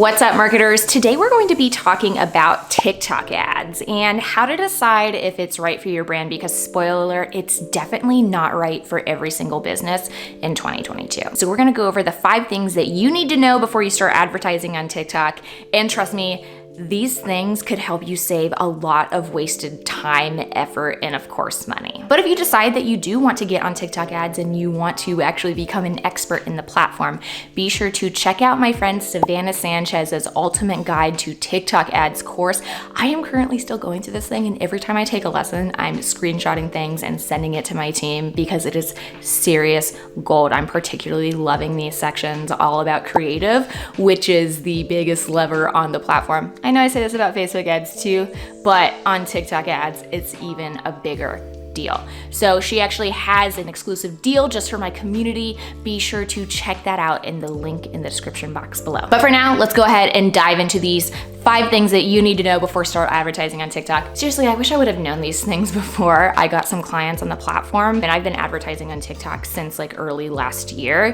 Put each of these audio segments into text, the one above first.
What's up, marketers? Today we're going to be talking about TikTok ads and how to decide if it's right for your brand, because spoiler alert, it's definitely not right for every single business in 2022. So we're gonna go over the 5 things that you need to know before you start advertising on TikTok. And trust me, these things could help you save a lot of wasted time, effort, and of course, money. But if you decide that you do want to get on TikTok ads and you want to actually become an expert in the platform, be sure to check out my friend Savannah Sanchez's Ultimate Guide to TikTok Ads course. I am currently still going through this thing, and every time I take a lesson, I'm screenshotting things and sending it to my team because it is serious gold. I'm particularly loving these sections all about creative, which is the biggest lever on the platform. I know I say this about Facebook ads too, but on TikTok ads, it's even a bigger deal. So she actually has an exclusive deal just for my community. Be sure to check that out in the link in the description box below. But for now, let's go ahead and dive into these 5 things that you need to know before start advertising on TikTok. Seriously, I wish I would have known these things before I got some clients on the platform. And I've been advertising on TikTok since like early last year,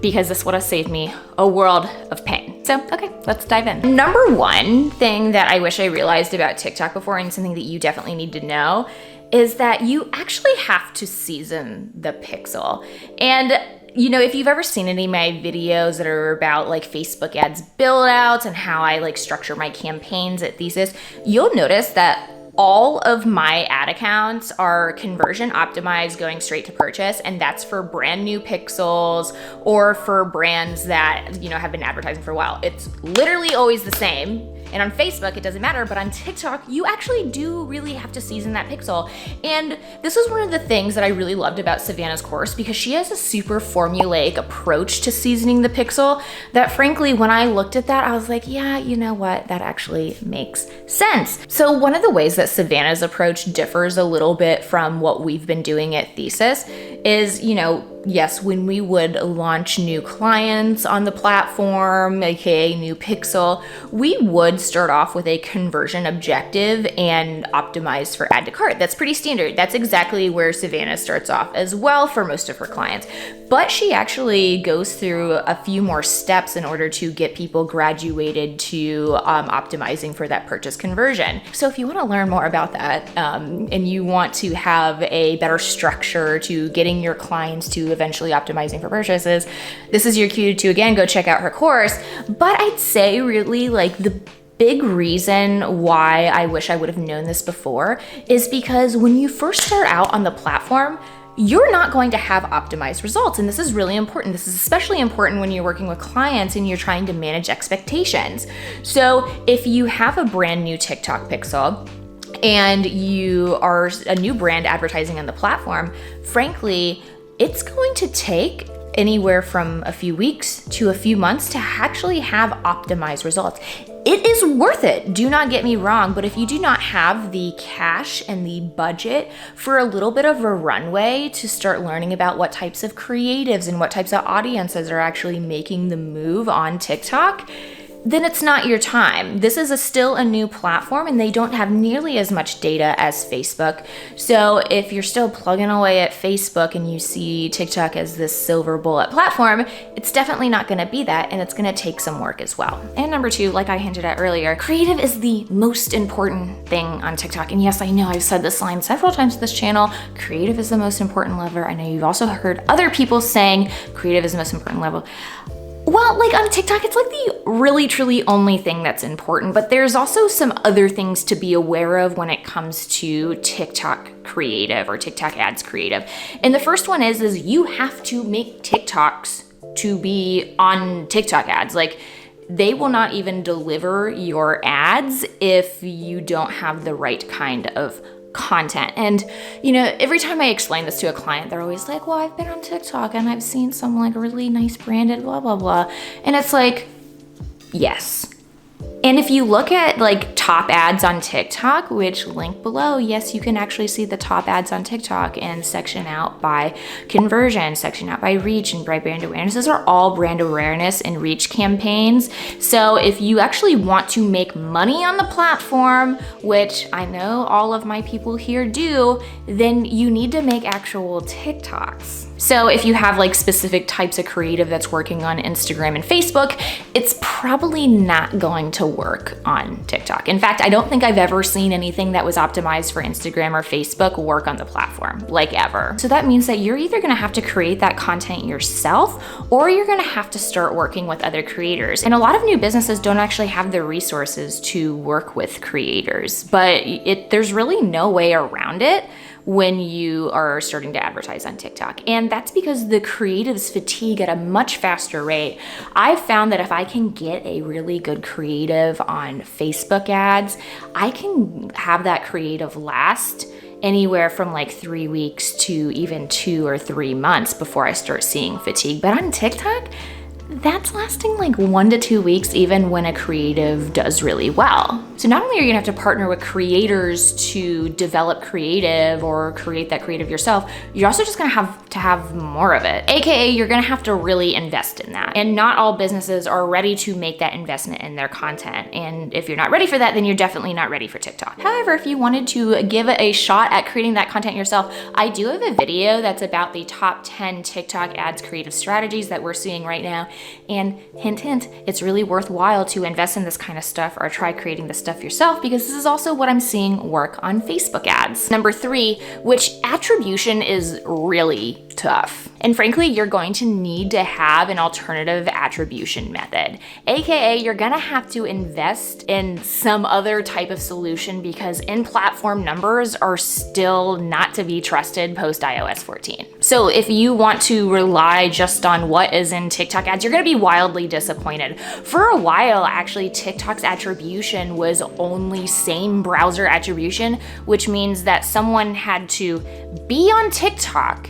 because this would have saved me a world of pain. So, okay, let's dive in. Number 1 thing that I wish I realized about TikTok before, and something that you definitely need to know, is that you actually have to season the pixel. And you know, if you've ever seen any of my videos that are about like Facebook ads build outs and how I like structure my campaigns at Thesis, you'll notice that all of my ad accounts are conversion optimized, going straight to purchase, and that's for brand new pixels or for brands that, you know, have been advertising for a while. It's literally always the same. And on Facebook, it doesn't matter, but on TikTok, you actually do really have to season that pixel. And this was one of the things that I really loved about Savannah's course, because she has a super formulaic approach to seasoning the pixel that frankly, when I looked at that, I was like, yeah, you know what? That actually makes sense. So one of the ways that Savannah's approach differs a little bit from what we've been doing at Thesis is, you know, yes, when we would launch new clients on the platform, aka new pixel, we would start off with a conversion objective and optimize for add to cart. That's pretty standard. That's exactly where Savannah starts off as well for most of her clients. But she actually goes through a few more steps in order to get people graduated to optimizing for that purchase conversion. So if you want to learn more about that and you want to have a better structure to getting your clients to eventually optimizing for purchases, this is your cue to, again, go check out her course. But I'd say really like the big reason why I wish I would have known this before is because when you first start out on the platform, you're not going to have optimized results. And this is really important. This is especially important when you're working with clients and you're trying to manage expectations. So if you have a brand new TikTok pixel and you are a new brand advertising on the platform, frankly, it's going to take anywhere from a few weeks to a few months to actually have optimized results. It is worth it, do not get me wrong, but if you do not have the cash and the budget for a little bit of a runway to start learning about what types of creatives and what types of audiences are actually making the move on TikTok, then it's not your time. This is still a new platform and they don't have nearly as much data as Facebook. So if you're still plugging away at Facebook and you see TikTok as this silver bullet platform, it's definitely not gonna be that, and it's gonna take some work as well. And number 2, like I hinted at earlier, creative is the most important thing on TikTok. And yes, I know I've said this line several times on this channel, creative is the most important lever. I know you've also heard other people saying creative is the most important lever. Well, like on TikTok, it's like the really truly only thing that's important, but there's also some other things to be aware of when it comes to TikTok creative or TikTok ads creative. And the first one is you have to make TikToks to be on TikTok ads. Like, they will not even deliver your ads if you don't have the right kind of content. And you know, every time I explain this to a client, they're always like, well, I've been on TikTok and I've seen some like really nice branded blah blah blah, and it's like, yes. And if you look at like top ads on TikTok, which link below, yes, you can actually see the top ads on TikTok and section out by conversion, section out by reach, and by brand awareness. Those are all brand awareness and reach campaigns. So if you actually want to make money on the platform, which I know all of my people here do, then you need to make actual TikToks. So if you have like specific types of creative that's working on Instagram and Facebook, it's probably not going to work on TikTok. In fact, I don't think I've ever seen anything that was optimized for Instagram or Facebook work on the platform, like ever. So that means that you're either gonna have to create that content yourself, or you're gonna have to start working with other creators. And a lot of new businesses don't actually have the resources to work with creators, but there's really no way around it when you are starting to advertise on TikTok. And that's because the creatives fatigue at a much faster rate. I've found that if I can get a really good creative on Facebook ads, I can have that creative last anywhere from like 3 weeks to even 2 or 3 months before I start seeing fatigue. But on TikTok, that's lasting like 1 to 2 weeks, even when a creative does really well. So not only are you gonna have to partner with creators to develop creative or create that creative yourself, you're also just gonna have to have more of it. AKA, you're gonna have to really invest in that. And not all businesses are ready to make that investment in their content. And if you're not ready for that, then you're definitely not ready for TikTok. However, if you wanted to give it a shot at creating that content yourself, I do have a video that's about the top 10 TikTok ads creative strategies that we're seeing right now. And hint, hint, it's really worthwhile to invest in this kind of stuff or try creating this stuff yourself, because this is also what I'm seeing work on Facebook ads. Number 3, which attribution is really tough. And frankly, you're going to need to have an alternative attribution method. AKA, you're gonna have to invest in some other type of solution because in-platform numbers are still not to be trusted post iOS 14. So if you want to rely just on what is in TikTok ads, you're gonna be wildly disappointed. For a while, actually, TikTok's attribution was only same browser attribution, which means that someone had to be on TikTok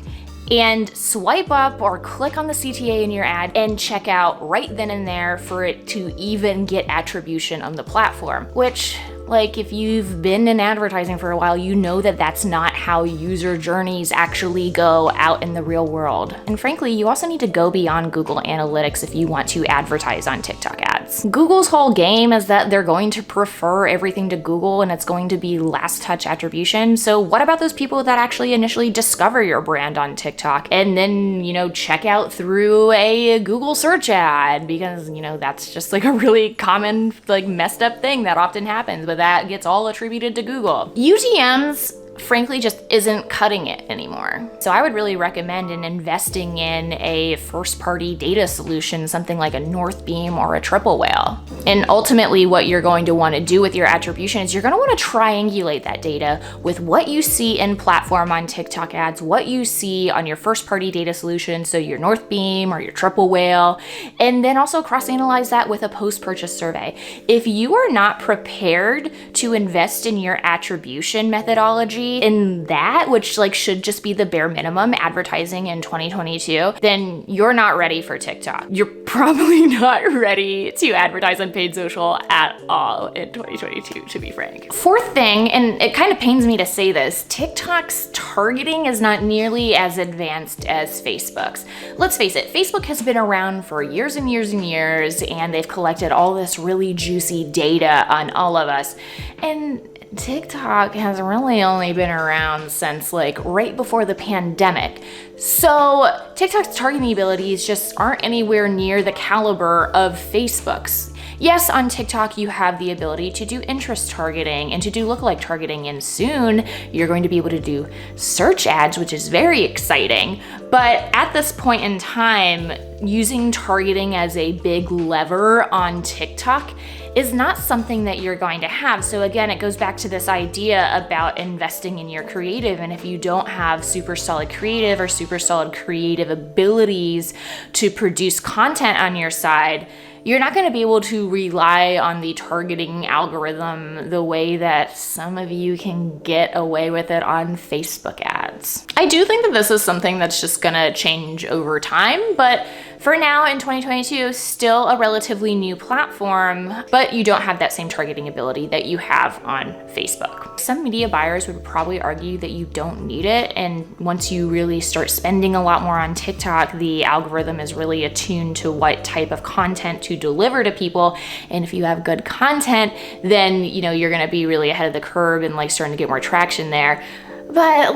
and swipe up or click on the CTA in your ad and check out right then and there for it to even get attribution on the platform, which, like, if you've been in advertising for a while, you know that that's not how user journeys actually go out in the real world. And frankly, you also need to go beyond Google Analytics if you want to advertise on TikTok ads. Google's whole game is that they're going to prefer everything to Google and it's going to be last touch attribution. So what about those people that actually initially discover your brand on TikTok and then, check out through a Google search ad? Because, that's just like a really common, like, messed up thing that often happens. But that gets all attributed to Google. UTMs, frankly, just isn't cutting it anymore. So I would really recommend investing in a first-party data solution, something like a Northbeam or a Triple Whale. And ultimately, what you're going to want to do with your attribution is you're going to want to triangulate that data with what you see in platform on TikTok ads, what you see on your first-party data solution, so your Northbeam or your Triple Whale, and then also cross-analyze that with a post-purchase survey. If you are not prepared to invest in your attribution methodology in that, which should just be the bare minimum advertising in 2022, then you're not ready for TikTok. You're probably not ready to advertise on paid social at all in 2022, to be frank. Fourth thing, and it kind of pains me to say this, TikTok's targeting is not nearly as advanced as Facebook's. Let's face it, Facebook has been around for years and years and years, and they've collected all this really juicy data on all of us. And TikTok has really only been around since right before the pandemic. So TikTok's targeting abilities just aren't anywhere near the caliber of Facebook's. Yes, on TikTok, you have the ability to do interest targeting and to do lookalike targeting, and soon you're going to be able to do search ads, which is very exciting. But at this point in time, using targeting as a big lever on TikTok is not something that you're going to have. So again, it goes back to this idea about investing in your creative. And if you don't have super solid creative or super solid creative abilities to produce content on your side, you're not going to be able to rely on the targeting algorithm the way that some of you can get away with it on Facebook ads. I do think that this is something that's just going to change over time, but for now in 2022, still a relatively new platform, but you don't have that same targeting ability that you have on Facebook. Some media buyers would probably argue that you don't need it, and once you really start spending a lot more on TikTok, the algorithm is really attuned to what type of content to deliver to people, and if you have good content, then you're gonna be really ahead of the curve and starting to get more traction there. But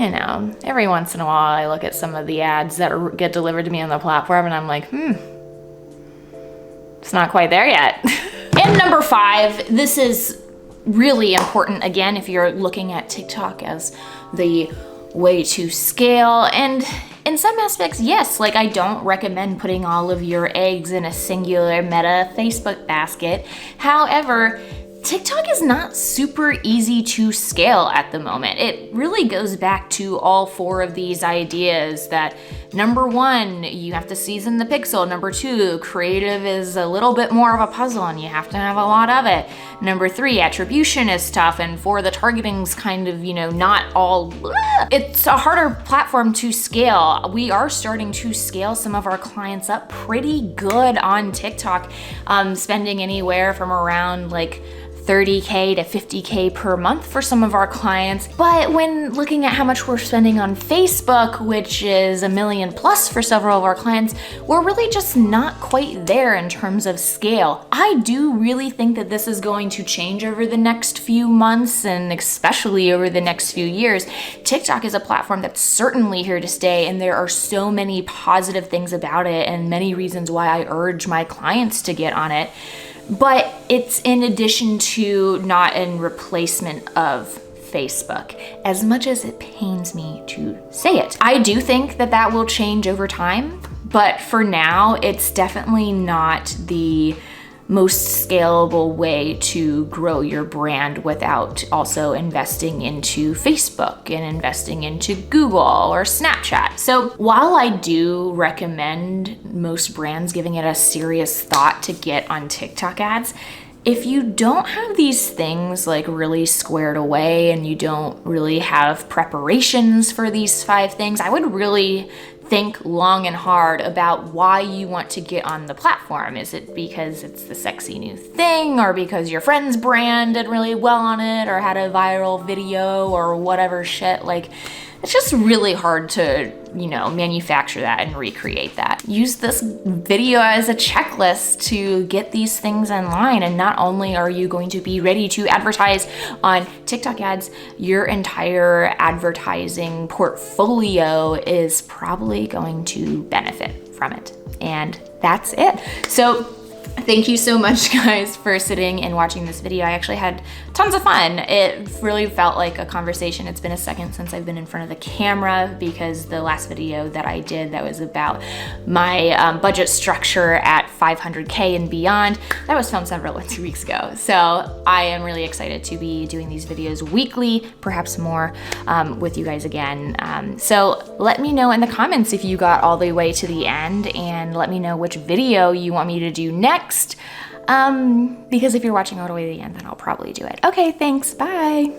every once in a while I look at some of the ads that get delivered to me on the platform and I'm like, it's not quite there yet. And number 5, this is really important, again, if you're looking at TikTok as the way to scale. And in some aspects, yes, like I don't recommend putting all of your eggs in a singular Meta Facebook basket. However, TikTok is not super easy to scale at the moment. It really goes back to all 4 of these ideas that number 1, you have to season the pixel. Number 2, creative is a little bit more of a puzzle and you have to have a lot of it. Number 3, attribution is tough, and 4, the targeting's kind of, not all, it's a harder platform to scale. We are starting to scale some of our clients up pretty good on TikTok, spending anywhere from around like $30K to $50K per month for some of our clients. But when looking at how much we're spending on Facebook, which is $1 million plus for several of our clients, we're really just not quite there in terms of scale. I do really think that this is going to change over the next few months and especially over the next few years. TikTok is a platform that's certainly here to stay, and there are so many positive things about it and many reasons why I urge my clients to get on it. But it's in addition to, not in replacement of Facebook, as much as it pains me to say it. I do think that that will change over time, but for now, it's definitely not the most scalable way to grow your brand without also investing into Facebook and investing into Google or Snapchat. So while I do recommend most brands giving it a serious thought to get on TikTok ads, if you don't have these things like really squared away and you don't really have preparations for these 5 things, I would really think long and hard about why you want to get on the platform. Is it because it's the sexy new thing, or because your friend's brand did really well on it, or had a viral video, or whatever shit? Like, it's just really hard to, manufacture that and recreate that. Use this video as a checklist to get these things in line, and not only are you going to be ready to advertise on TikTok ads, your entire advertising portfolio is probably going to benefit from it. And that's it. So thank you so much, guys, for sitting and watching this video. I actually had tons of fun. It really felt like a conversation. It's been a second since I've been in front of the camera, because the last video that I did that was about my budget structure at 500K and beyond, that was filmed several 2 weeks ago. So I am really excited to be doing these videos weekly, perhaps more, with you guys again. So let me know in the comments if you got all the way to the end, and let me know which video you want me to do next. Because if you're watching all the way to the end, then I'll probably do it. Okay, thanks, bye.